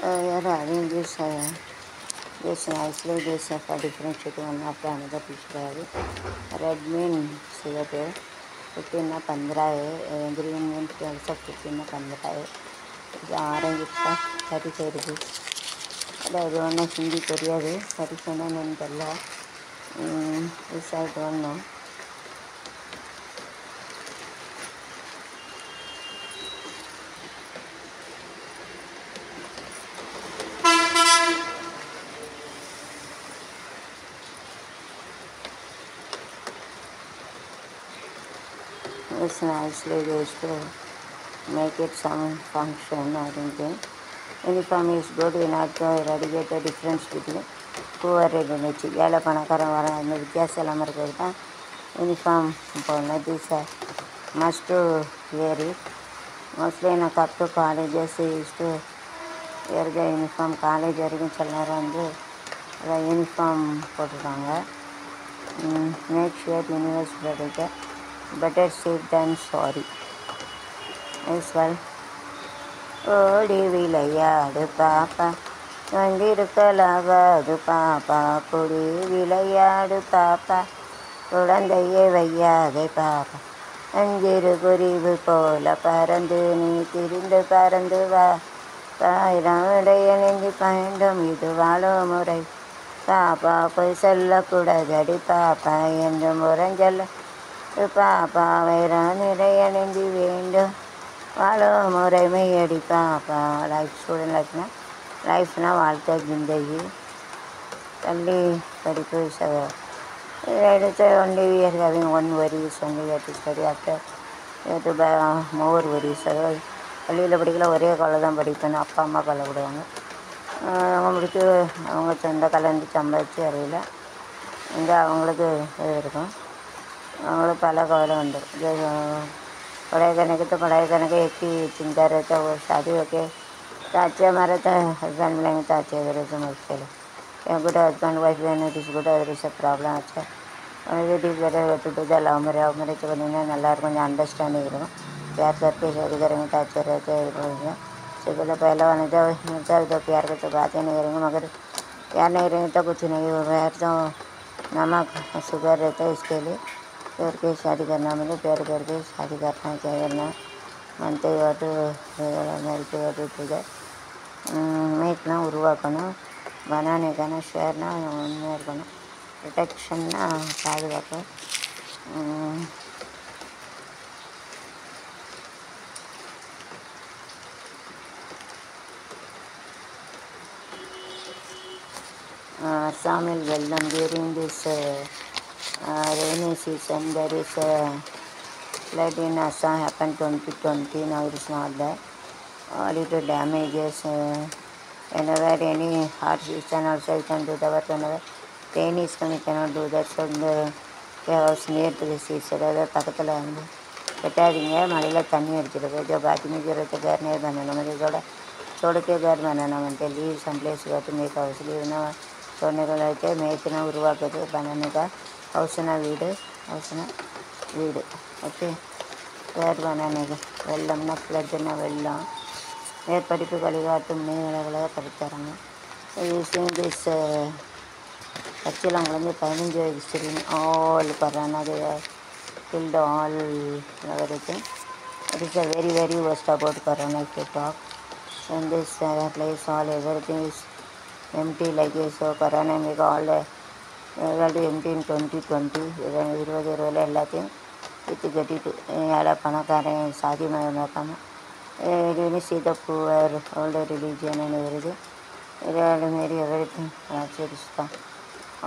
You're having this nicely this for differentiating one after another picture. Red means cigarette, 15 na 15 है, green means also 15 na 15 है, orange is 35 rupees. I don't know Hindi Korea, 37 and Bella. This I don't know. It's nicely used to make it some function or anything. Uniform is good enough to eradicate the difference between poor and rich. ஏழை பணக்காரன் வர அந்த வித்தியாசம் இல்லாமல் இருக்கிறது தான் uniform போடணும். This must to wear it. Mostly in a up to colleges used to wear the uniform. College வரைக்கும் சில நேரம் வந்து யூனிஃபார்ம் போட்டுருக்காங்க. Make sure university better safe than sorry as well. ஓடி விளையாடு பாப்பா வந்திருக்கலாகாது பாப்பா, பொடி விளையாடு பாப்பா, குழந்தையை வையாதே பாப்பா, அஞ்சிரு குருவி போல பறந்து நீ திரிந்து பறந்து வா, ஆயிரம் உடைய நெஞ்சு பயண்டும் இது வாழும் முறை பாப்பா, போய் சொல்லக்கூடாதடி பாப்பா என்று முறைஞ்சொல்ல பாப்பா, வைரம் நிறைய நெஞ்சு வேண்டும் வாழும் முறைமை அடி பாப்பா. லைஃப் ஸ்டூடெண்ட் லைஃப்னா வாழ்க்கை ஜிந்தகி தள்ளி படிப்பு எடுத்து only we are having one worries only we have to study after we have to buy more worries. அதாவது பள்ளியில் படிக்கல ஒரே காலை தான் படிப்பேன்னு அப்பா அம்மா கவலைப்படுவாங்க. அவங்க முடிச்சு அவங்க சொந்த கலந்து சம்பாதிச்சு அறிவில இங்கே அவங்களுக்கு இது இருக்கும். அவங்களுக்கு பல கவலை उண்டு. पढ़ाई करने के तो पढ़ाई करने के एक ही चिंता रहता है, वो शादी होके तो अच्छे हमारे तो हस्बैंड मिलेंगे तो अच्छे वगैरह से मुश्किल है. Good husband wife when it is good other is problem ஆச்சு. It is better to do the love marriage பண்ணிங்கன்னா நல்லாயிருக்கும், கொஞ்சம் அண்டர்ஸ்டாண்டிங் இருக்கும். प्यार करके शादी करेंगे तो अच्छे रहते हैं. सिर्फ तो पहला वाले तो प्यार को तो बात ही नहीं करेंगे, मगर प्यार नहीं रहेंगे तो कुछ नहीं होगा. प्यार तो नमक शुगर रहता है, इसके लिए प्यार के शादी करना मतलब प्यार करके शादी करना चाहिए ना. मनते वाटू मेलते वाटू तुझे மேட்னா உருவாக்கணும். பனானேக்கான ஷேர்னா உண்மையாக இருக்கணும். ப்ரொடெக்ஷன்னா பாதுகாப்பு. அஸ்ஸாமில் வெள்ளம் during this rainy season there is a flood in Assam happened 2020. Now it is not there. Due to damages whenever any hard season also you can do the work. Whenever rain is coming you cannot do that. So the house near to the seaside அதாவது பக்கத்தில் வந்து கட்டாதீங்க, மழையில் தண்ணி அடிச்சிருக்கு. जो बात में जरूरत है घर नहीं बनाना मुझे छोड़ के घर बनाना मनते leave some place to make house leave ना छोड़ने को लगते மேய்க்குனா உருவாக்குறது बनाने ஹவுஸ்னா வீடு ஓகே. பேர் बनाने வெள்ளம்னா ஃப்ளட்னா வெள்ளம். மேற்படிப்பு வழிகாட்டும் நீர்நிலைகளை படித்தாராங்க. யூஸிங் திஸ் கட்சியில் அவங்க வந்து 15 வயது student all corona killed all everything. It is a very very worst about corona if you talk. In this place all everything is empty like this. So corona make all empty in 2020. 2020 எல்லாத்தையும் விற்று கட்டிட்டு ஏழை பணக்காரன் சாதி மயம் நோக்காமல் really see the poor all the religion and everything. really marry everything தான்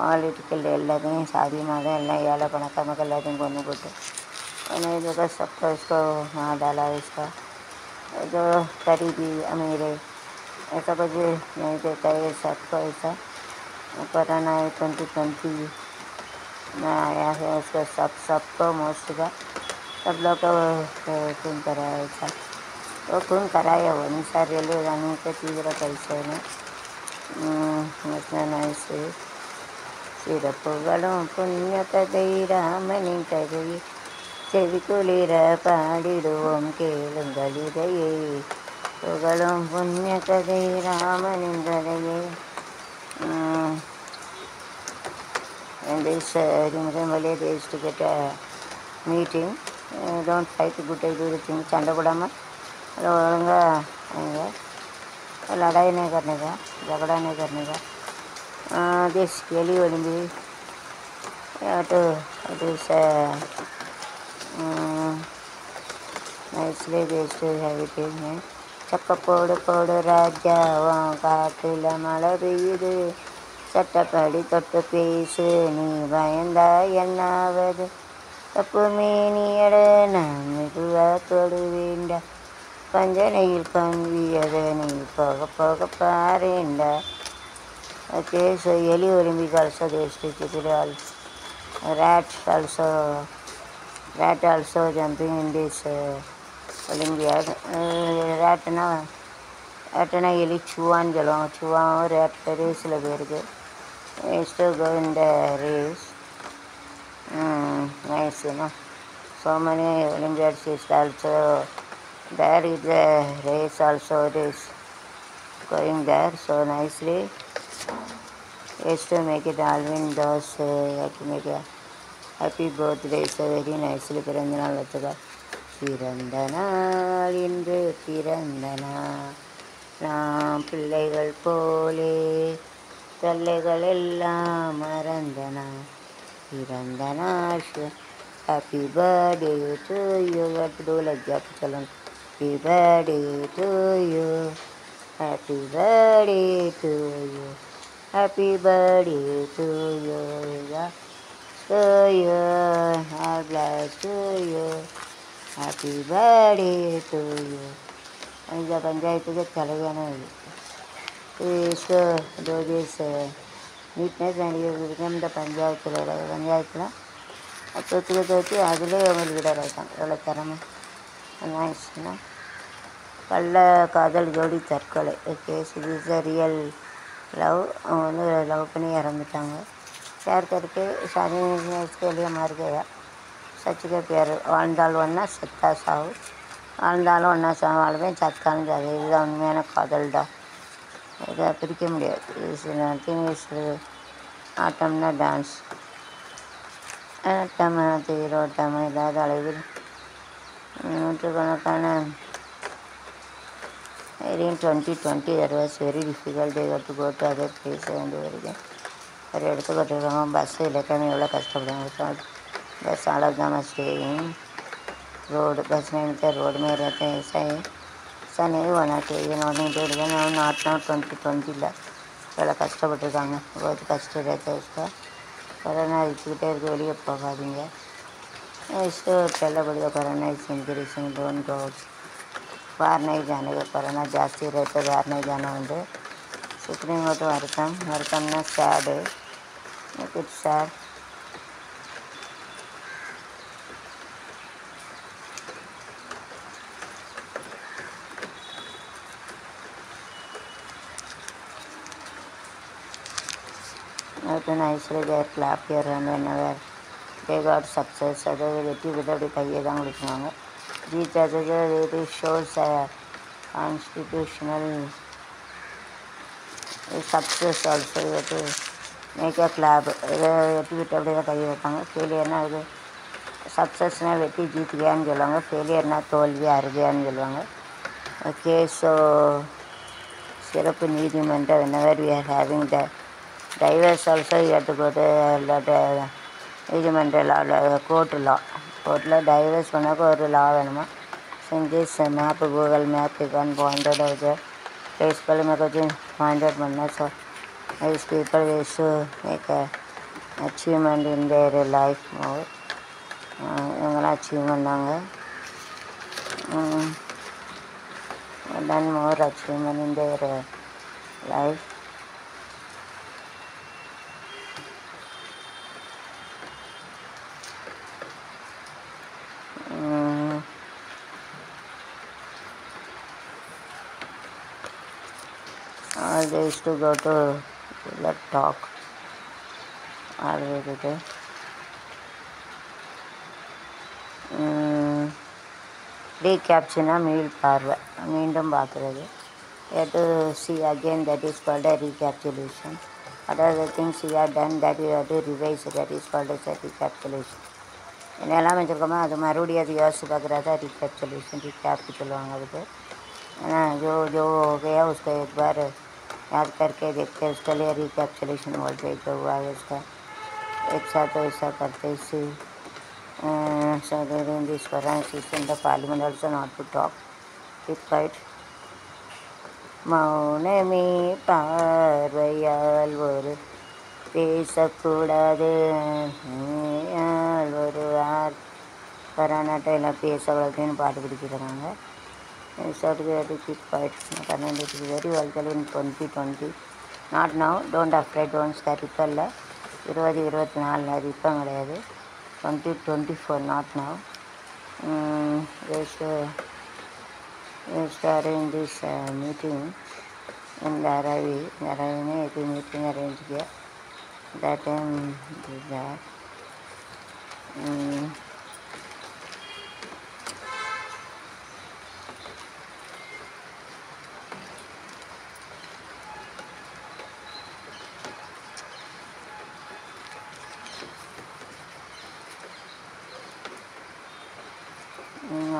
all it killed எல்லாத்தையும் சாதி மதம் எல்லாம் ஏழை பணக்காரங்க எல்லாத்தையும் கொண்டு போட்டு उन्हें जगह सबको इसको वहाँ डाला इसका जो गरीबी अमीर ऐसा कुछ नहीं देता है सबको. ऐसा कोरोना 2020 में आया है उसको सबको मोस्ट का सब लोग को खून कराया. ऐसा वो खून कराया वो निशा रेलवे रनिंग के तीव्र कैसे में नैसे சிறப்புகளும் புண்ணிய கதை ராமனின் கதையை செவி குளிர பாடிடுவோம் கேளுங்கள் இதையே புகழும் புண்ணிய கதை ராமனின் கதையே. And this Rimale they used to get a meeting. Don't fight, good I do the thing. சண்டை போடாமல் ஒழுங்காக लड़ाई नहीं करने का, झगड़ा नहीं करने का. This Kelly Olympi, it is nicely they used to have it in here. சக்க போடு போடு ராஜாவா காட்டுல மழை பெய்யுது, சட்டப்படி தொட்டு பேசு நீ பயந்தா என்னாவது, தப்பு மீனியட நான் மெதுவாக தொடுவேண்டா, பஞ்சனையில் கம்பியதை நீ போக போக பாருண்டா. Okay, so Eli Olympic also they stated rat also jumping in this Olympiad. Ratna Eli chuan jalong chuan rat race la berge. Used to go in the race. Nice, you know. So many Olympiads is also there is a race also is going there so nicely. Used to make it Alvin those to make a happy birthday so very nicely. பிறந்த நாள் வச்சுக்க. பிறந்த நாள் இன்று பிறந்த நாள் நாம் பிள்ளைகள் போலே தொல்லைகள் எல்லாம் மறந்தன. பிறந்த நாள் happy birthday to you. You have to do like that. Happy birthday to you. Happy birthday to you. Happy birthday to you. To you. God bless to you. Happy birthday to you. இந்த பஞ்சாயத்துக்கு தலைவன is do this neatness and you become the பஞ்சாயத்தில் தொத்தி அதிலே அவங்களுக்கு விட வைப்பாங்க. எவ்வளோ திறமை நைஸ்னா. கள்ள காதல் ஜோடி தற்கொலை கேஸ். இது இஸ் அ ரியல் லவ். அவங்க வந்து லவ் பண்ணி இறந்துட்டாங்க. प्यार करके शादी में इसके लिए मर गया. सच के प्यार வாழ்ந்தால் ஒன்றா செத்தா சாவு, வாழ்ந்தாலும் ஒன்றா வாழ்வேன் சத்தாலும் சாவு. இதுதான் உண்மையான காதல் தான். இதை பிரிக்க முடியாது. நத்திங் இஸ் ஆட்டம்னா டான்ஸ். ஆட்டமா தீரோட்டமா இல்லாத அளவில் நூற்றுக்கணக்கான in 2020 that was very difficult. They got to go to other place and everything. ஒரு இடத்துக்கு விட்டுருக்காங்க. பஸ்ஸு இல்லாமல் எவ்வளோ கஷ்டப்படுவாங்க. बस all of them are staying road. बस में मिलते रोड में रहते हैं. ऐसा नहीं होना चाहिए. नॉट 2020 எவ்வளோ கஷ்டப்பட்டுருக்காங்க. बहुत कष्ट रहता है उसका. கொரோனா வச்சுக்கிட்டே இருக்க, வெளியே போகாதீங்க. इसको चलना पड़ेगा. कोरोना इस इंक्रीजिंग डोंट गो बाहर नहीं जाने का. कोरोना जास्ती रहते बाहर नहीं जाना வந்து सुप्रीम कोर्ट வருத்தம்னா sad. It's sad. Then nicely they clap here and whenever they got success. அதை வெற்றி பெற்று கையை தான் கொடுக்குவாங்க. Each other it shows a constitutional success also. to make a clap. இதை வெற்றி பெற்று அப்படியே தான் கையை வைப்பாங்க. ஃபெயிலியர்னா இது சக்ஸஸ்னால் வெற்றி ஜீத்துக்கையான்னு சொல்லுவாங்க. ஃபெயிலியர்னால் தோல்வி அறுதியான்னு சொல்லுவாங்க. ஓகே, ஸோ சிறப்பு நீதிமன்றம் whenever we are having the divorce also you have to go to நீதிமன்ற கோர்ட்டில் டைவர்ஸ் பண்ணாக்க ஒரு லா வேணுமா. சிங்கிஸ் map Google map can pointed out there. ஃபேஸ்புக்கில் மேலே கொஞ்சம் பாயிண்ட் பண்ணேன். So these people used to make a achievement in their life more. இவங்களாம் அச்சீவ் பண்ணாங்க. done more achievement in their life. They used to go to that talk all the way to the ரீகேப்ஷனா மீள்பார்வை, மீண்டும் பார்க்குறது. To see again, that is called a recapitulation. What are the things we have done that we have to revise, that is called as a recapitulation. என்னெல்லாம் வச்சுருக்கோமோ அது மறுபடியும் அது யோசிச்சு பார்க்குறதா रिकैप्चुलेशन, recap சொல்லுவாங்க அதுக்கு. जो जो हो गया उसको एक बार याद करके देखते उसके लिए रिकैप्चुलेशन बोलते हैं. जो हुआ है उसका एक साथ वैसा करते इसी in this foreign system the parliament also not to talk, keep quiet. மௌனமே பார்வையால் ஒரு பேசக்கூடாது, ஒரு கரானாட்டை எல்லாம் பேசக்கூடாதுன்னு பாட்டு பிடிக்கிறாங்க. Keep quiet. Karnataka is very welcome in 2020. Not now, don't afraid, don't star. இப்போ இல்லை, 2024 அது இப்போ கிடையாது. 2024, not now. Starting this meeting in the Aravi ने एक मीटिंग अरेंज किया. That time did that.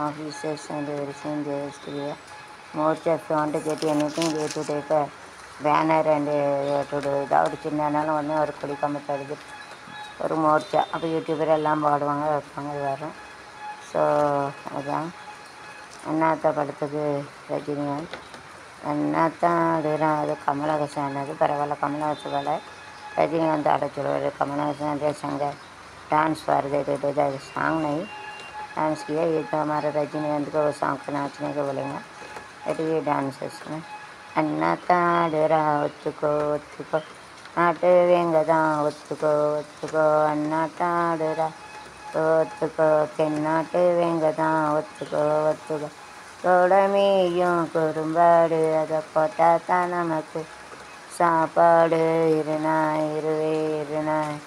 Officers and everything they used to be more if you want to get anything they to take a banner and to do without சின்னனாலும் ஒன்று ஒரு கொடி கம்பத்தை எடுத்து ஒரு மோர்ச்சா அப்போ YouTuber எல்லாம் பாடுவாங்க வைப்பாங்க. இது வரும். ஸோ அதுதான் அண்ணாத்தா படத்துக்கு ரஜினிகாந்த் அண்ணாத்தான் அது கமலஹாசன் ஆனது பரவாயில்ல. கமலஹாசன் रजनीकांत आड़ा चलो कमलहासन जयशंकर डांस पर देते सॉन्ग नहीं डांस किया. ये तो हमारा रजनीकांत को सॉन्ग पर नाचने को बोलेंगे. बट ये डांसेस में अन्ना ताड़रा ஒத்துக்கோ ஒத்துக்கோ நாட்டு வேங்கதான் ஒத்துக்கோ ஒத்துக்கோ அண்ணா தாடுறா ஒத்துக்கோ தென்னாட்டு வேங்கதான் ஒத்துக்கோ ஒத்துக்கோ தோடமையும் குறும்பாடு அதை போட்டா தான் நமக்கு சாப்பாடு. இருநாய் இருவே இருநாய்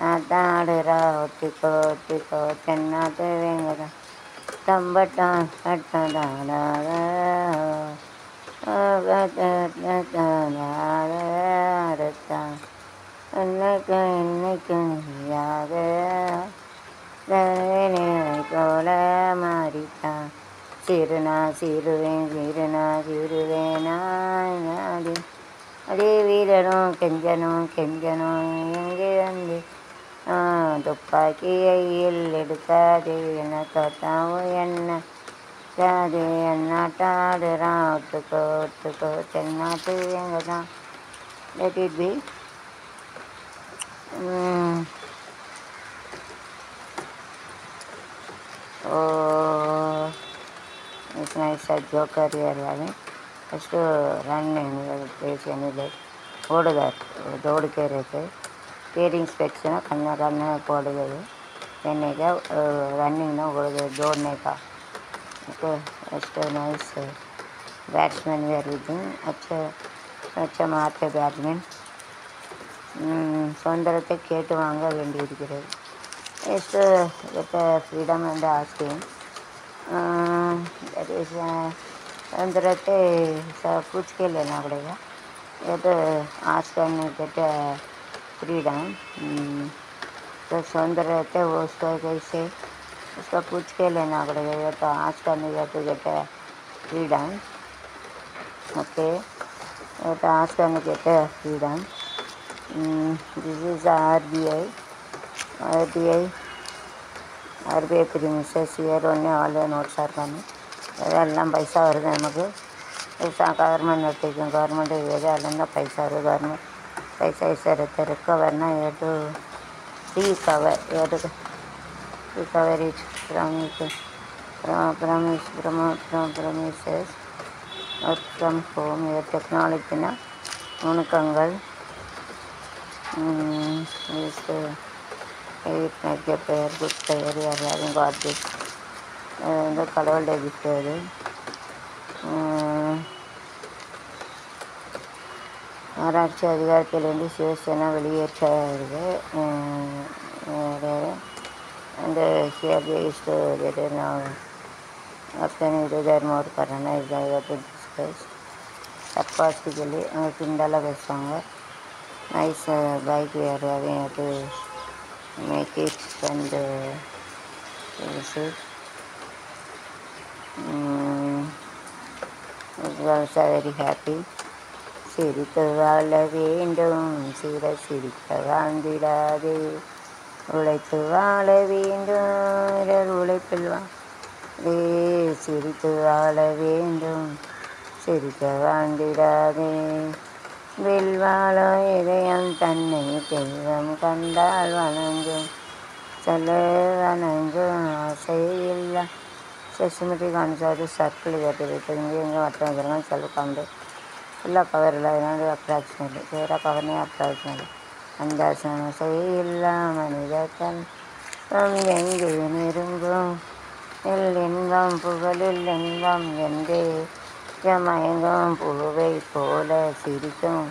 நாட்டாடுறா ஒத்துக்கோ ஒத்துக்கோ தென்னாட்டு வேங்கதான் தம்பட்டான் கட்டதாடாத அடுத்தான் என்னைக்கு என்னைக்கு நீயாக போல மாறித்தான் சிறுனா சிறுவேன் சிறுனா சிறுவேனாடி அடே வீரனும் கெஞ்சனும் கெஞ்சனும் எங்கே வந்து துப்பாக்கி கையில் எடுக்காதே என்ன தோத்தாவும் என்ன காது என்னாட்டாடுறான் ஒத்துக்கோ ஒத்துக்கோ தென்னாட்டு எங்கே தான். Let it be. It's nice a joker here having. Just to run in the place anyway. ஓடுதார் தோடுக்கே இருக்கு. கேரிங் ஸ்பெக்ஸ்னா கண்ணை கண்ணை போடுகிறது. என்னைக்கா ரன்னிங்னா ஓடுது தோடுனேக்கா. Okay just nice batsman we are waiting. अच्छा मारते बैट्समैन. சுதந்திரத்தை கேட்டு வாங்க வேண்டியிருக்கிறது. Just get freedom and asking. That is सुंदरते पूछ के लेना पड़ेगा. ये तो आज करने get freedom. तो सुंदरते वो उसको कैसे उसका पूछ के लेना पड़ेगा. ये तो आज करने to get freedom. ओके ये तो आज करने get freedom. This is RBI. premises here only all the notes are coming. அதெல்லாம் பைசா வருது நமக்கு. பைசா கவர்மெண்ட் எடுத்துக்கும். கவர்மெண்ட் எது அதெல்லாம் பைசா வருது. கவர்மெண்ட் பைசா எடுத்து ரிக்கவர்னா ஏட்டு ரீகவர் ஏட்டு recovery promises work from home. டெக்னாலஜினா நுணுக்கங்கள் is it make a prayer good prayer you are having got this. இந்த கடவுளுடைய கிஃப்ட் அது. ஆராய்ச்சி அதிகாரத்திலிருந்து Shiv Sena வெளியேற்றது. And here they used to get now After there more corona is I got to discuss. Sarcastically, Kindala Vesanga. Nice bike we are having to make it and use it. We are also very happy. சிரித்து வாழ வேண்டும் சிரிக்க வாழ்ந்திடாதே உழைத்து வாழ வேண்டும் உழைப்பில் சிரித்து வாழ வேண்டும் சிரிக்க வாழ்ந்திடாதே வில்வாழம் இதயம் தன்னை தெய்வம் கண்டால் வணங்கும் சொல்ல வணங்கும் ஆசையில்லை சிஸ்டமேட்டிக் ஆன்சர் சர்க்கிள் கேட்டு எங்கே வட்டம் வைக்கிறாங்க சொல்ல கண்டு ஃபுல்லாக கவர் இல்லை அதனால அப்ராக்சிமேட்லி வேறு கவர்னே அப்ராக்சிமேட்லி அந்த செய்யில்லா மனிதத்தன் எங்கே நெருங்கும் இன்பம் புகழில் இன்பம் என்றே மயங்கும் பூவை போல சிரிக்கும்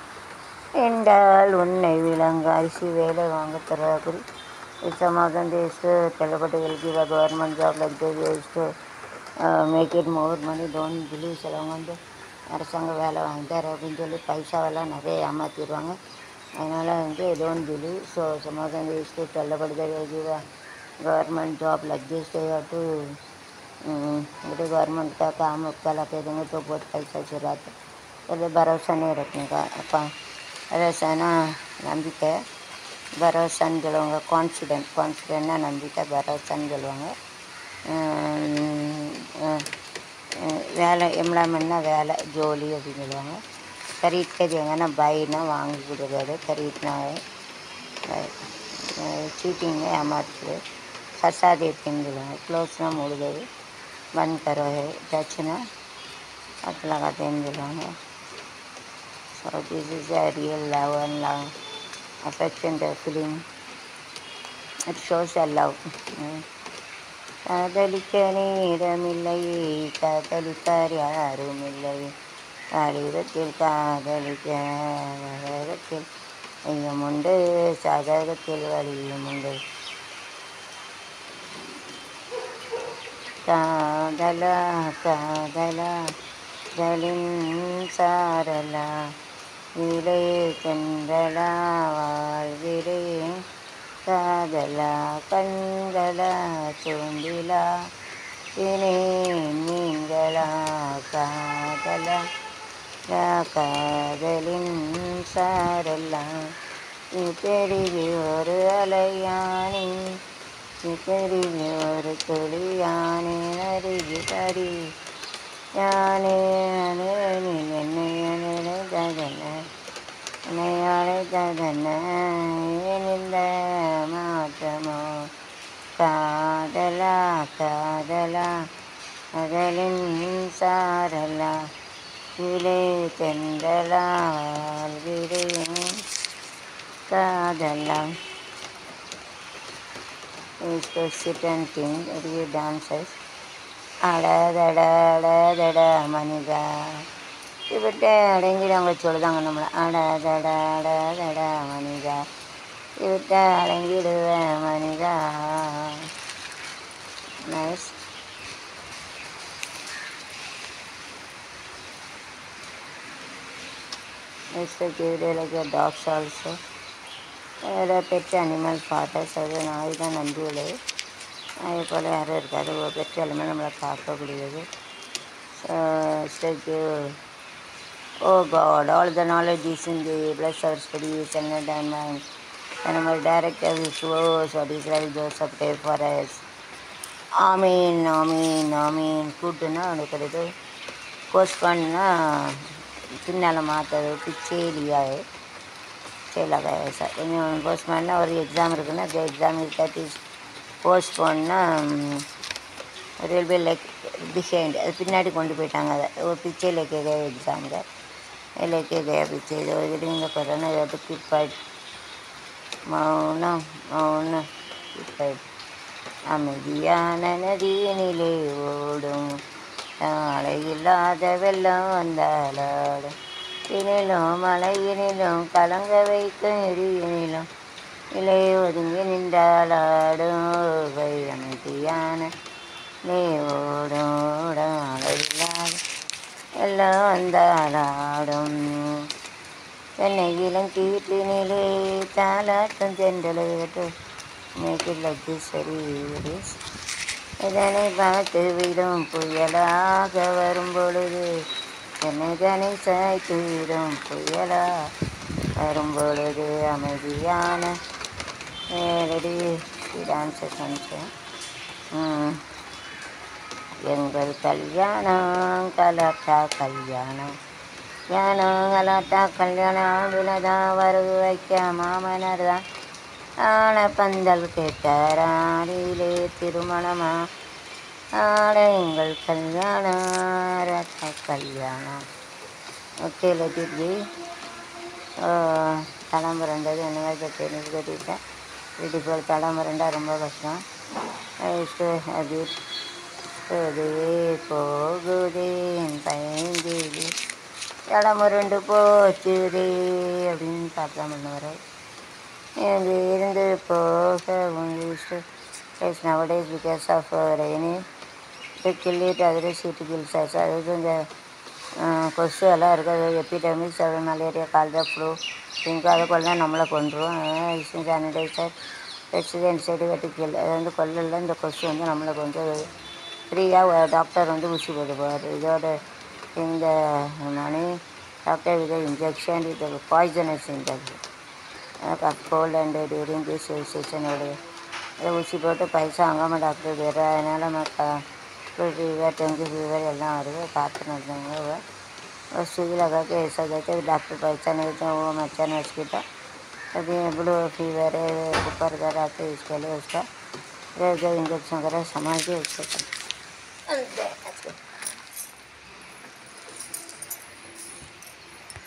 என்றால் உன்னை விளங்க அரிசி வேலை வாங்க தருவாக்குறி சமாதம் தேசு தெல்லப்பட்டுகளுக்கு government job like taste make it more money don't believe சிலவங்க வந்து அரசாங்க வேலை வாங்கிட்டார் அப்படின்னு சொல்லி பைசாவெல்லாம் நிறைய ஏமாற்றிடுவாங்க அதனால் வந்து டோன்ட் பிலீவ் ஸோ சமாதம் தேஸ்ட்டு தெல்லப்படுது गवर्नमेंट जॉब लग गई से तो गवर्नमेंट का काम उसका लगे देंगे तो बहुत पैसा चुराते पहले भरोसा नहीं रखने का अपन ऐसा ना नंबिके भरोसा ಗೆಲ್ಲುವಂಗ ಕಾನ್ಫಿಡೆಂಟ್ ನಂಬಿಕೆ ಭರೋಸಾ ಗೆಲ್ಲುವಂಗ வேலை எம்ப்ளாய்மெண்ட்னா வேலை ஜோலி அப்படின்னு சொல்லுவாங்க खरीद के देंगे बाईना வாங்கி கொடுக்குறது खरीदना चीटिंग है हमारे फंसा देते हैं क्लोज ना मोड़ गए बंद करो है टच ना हाथ लगाते हैं दिलोगे so this is a real love and love affection the feeling it shows a love காதலிக்க நேரமில்லை காதலித்தார் யாருமில்லை காலிரத்தில் காதலிக்க வழகத்தில் ஐயம் உண்டு சாதகத்தில் வழியும் உண்டு காதலா காதலா ஜலின் சாரலா இலை கண்களா வாழ்கிறேன் காதலா கண்களா தூண்டிலா இனே நீங்களா காதலா காதலின் சாரலா பெரிய ஒரு அலையானி பெரிய ஒரு துளியானே அருகி தரி யானே என்னை அழைத்ததன இந்த மாற்றமோ காதலா காதலா அதலின் சாரலா இலை தென்றலா வாழ்கிறேன் காதலா is to sit and think, read dances. அடதடா மனிதா இவர்கிட்ட அடங்கிடுவாங்க சொல்லுதாங்க நம்மளை அடதடா மனிதா இவர்கிட்ட அடங்கிடுவேன் மனிதா nice like a dogs also. Pet animal fathers அது நாய் தான் நம்பியுள்ளது நாயை போல் யாரும் இருக்காது ஒரு பெட் அனிமல் நம்மளை பார்க்கக்கூடியது so oh god all the knowledge is in the plus our studies and diamond நம்ம director shows what is like Joseph day for us ஆமீன் ஆமீன் ஆமீன் கூட்டுன்னா கிடையாது போஸ்ட்பான்னா பின்னால் மாற்றது பிச்சேலியாவே चला गया ऐसा पोस्टपोन और एग्ज़ाम இருக்குன்னா அந்த எக்ஸாம் தட் இஸ் போஸ்ட்போன்னா रेलवे லைக் बिहाइंड அது பின்னாடி கொண்டு போயிட்டாங்க அதை ஒரு पीछे लेके गए एग्ज़ाम का लेके गया पीछे जो इधर करना है तो कीप மௌனம் மௌனம் कीप அமைதியான நதியினிலே ஓடும் நாளை இல்லாத வெள்ளம் வந்தாலாடும் இனிலும் மலையினிலும் கலங்க வைக்கும் இடியினிலும் இலை ஒதுங்கி நின்றாலாடும் அமைதியான நீ ஓடோடாடவில்லாத எல்லாம் வந்தாலாடும் என்னை இளங்கீட்டினிலே தாலாட்டும் தென்றலேட்டு மேற்கு லட்சரி இதனை பார்த்து விடும் புயலாக வரும் பொழுது என்னை தனி சாய்த்து விடும் புயலா வரும் பொழுது அமைதியான நேரடி டான்ஸை காமிச்சேன். எங்கள் கல்யாணம் கலாட்டா கல்யாணம் கலாட்டா கல்யாணம் வினதான் வரவு வைக்க மாமனர் தான் ஆன பந்தல் கேட்டாரிலே திருமணமா ஆட எங்கள் கல்யாணம் ராட்டா கல்யாணம். ஓகே லட்டிஜி தடம் புரண்டது என்ன மாதிரி தெரிஞ்சு கட்டிட்டேன். வீட்டுக்கு போய் தடம் புரண்டா ரொம்ப கஷ்டம். அது போகுதே பயங்குது தடம் புரண்டு போச்சுதே அப்படின்னு பார்த்தா பண்ணுவார். இங்கே இருந்து போக உங்களுக்கு nowadays because of rainy they kill it aggressive kills us. அது கொஞ்சம் கொசு எல்லாம் இருக்குது. எபிடமிக்ஸ் அது மலேரியா கால்ரா ஃப்ளூ திங்க் அதை கொள்ள நம்மளை கொண்டுரும். சானிடைசர் ரெக்சிடென்ட் சைடு வெட்டிக்கல் அது வந்து கொல்லல. இந்த கொசு வந்து நம்மளை கொஞ்சம் ஃப்ரீயாக டாக்டர் வந்து ஊசி போடுவார். இதோட இந்த மணி டாக்டர் வித இன்ஜெக்ஷன் இது poisonous injection cold and during this சீசனோட அதை ஊசி போட்டு பைசா வாங்காமல் டாக்டர் வேறு. அதனால் ஃபீவர் டெங்கு ஃபீவர் எல்லாம் வருது. பார்த்து நடந்தாங்க सुई लगा के ऐसा कहते डॉक्टर पैसा नहीं देते वो मच्छर मस्कीटा अभी ब्लू फीवर है ऊपर कर आते इसके लिए उसका इंजेक्शन करा संभाल के उसको